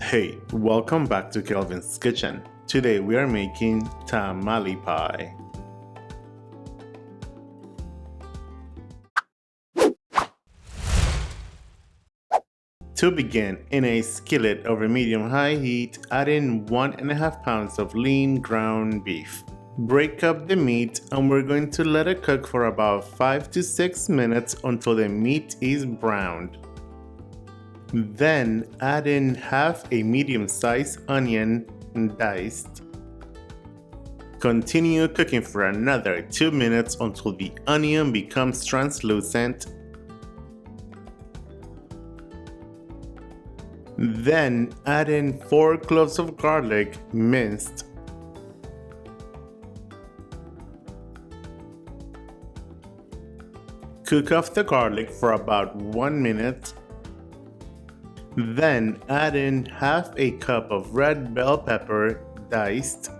Hey, welcome back to Kelvin's Kitchen. Today we are making tamale pie. To begin, in a skillet over medium-high heat, add in 1.5 pounds of lean ground beef. Break up the meat and we're going to let it cook for about 5 to 6 minutes until the meat is browned. Then add in half a medium-sized onion diced. Continue cooking for another 2 minutes until the onion becomes translucent. Then add in 4 cloves of garlic minced. Cook off the garlic for about 1 minute. Then add in half a cup of red bell pepper diced,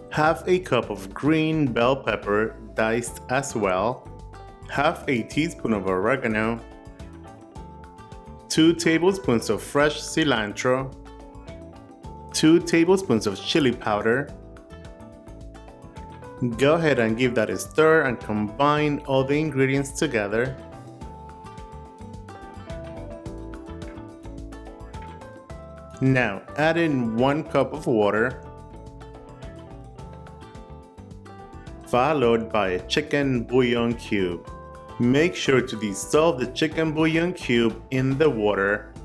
half a cup of green bell pepper diced as well, half a teaspoon of oregano, 2 tablespoons of fresh cilantro, 2 tablespoons of chili powder. Go ahead and give that a stir and combine all the ingredients together. Now add in 1 cup of water, followed by a chicken bouillon cube. Make sure to dissolve the chicken bouillon cube in the water.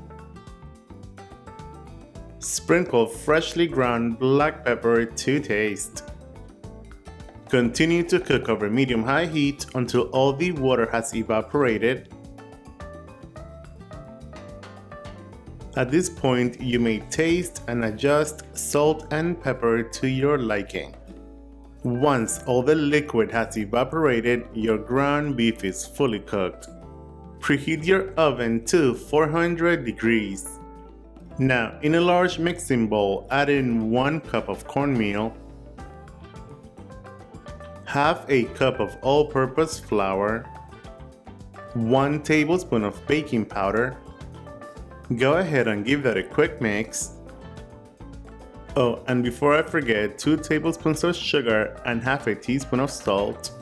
Sprinkle freshly ground black pepper to taste. Continue to cook over medium-high heat until all the water has evaporated. At this point, you may taste and adjust salt and pepper to your liking. Once all the liquid has evaporated, your ground beef is fully cooked. Preheat your oven to 400 degrees. Now, in a large mixing bowl, add in 1 cup of cornmeal, half a cup of all-purpose flour, 1 tablespoon of baking powder. Go ahead and give that a quick mix. Oh, and before I forget, 2 tablespoons of sugar and half a teaspoon of salt.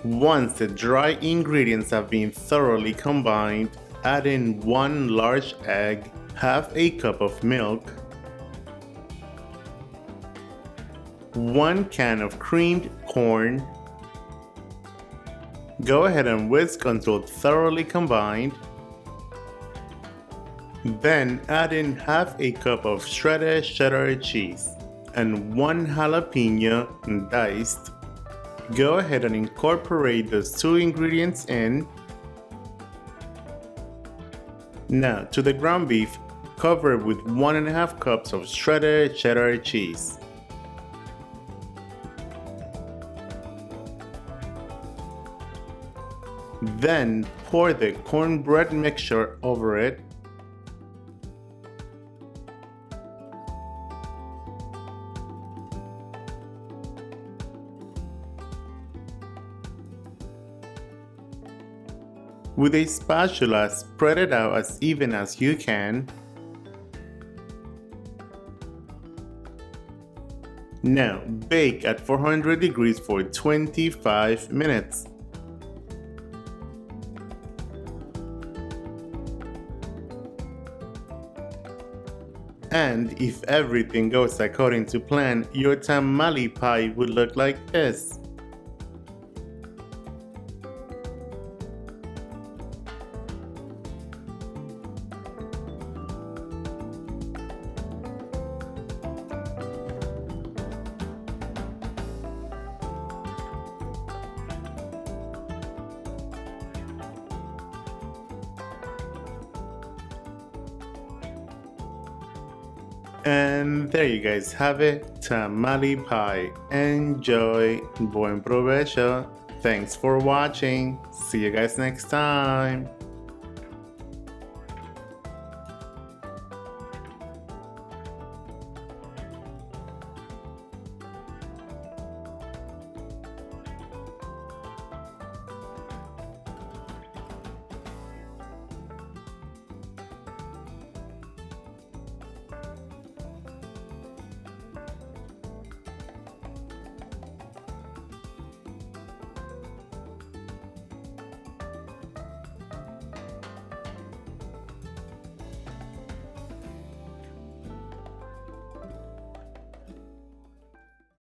Once the dry ingredients have been thoroughly combined, add in 1 large egg, half a cup of milk, 1 can of creamed corn. Go ahead and whisk until thoroughly combined. Then add in half a cup of shredded cheddar cheese and 1 jalapeno diced. Go ahead and incorporate those 2 ingredients in. Now to the ground beef, cover with 1.5 cups of shredded cheddar cheese. Then pour the cornbread mixture over it. With a spatula, spread it out as even as you can. Now bake at 400 degrees for 25 minutes. And if everything goes according to plan, your tamale pie would look like this. And there you guys have it, tamale pie. Enjoy, buen provecho. Thanks for watching. See you guys next time.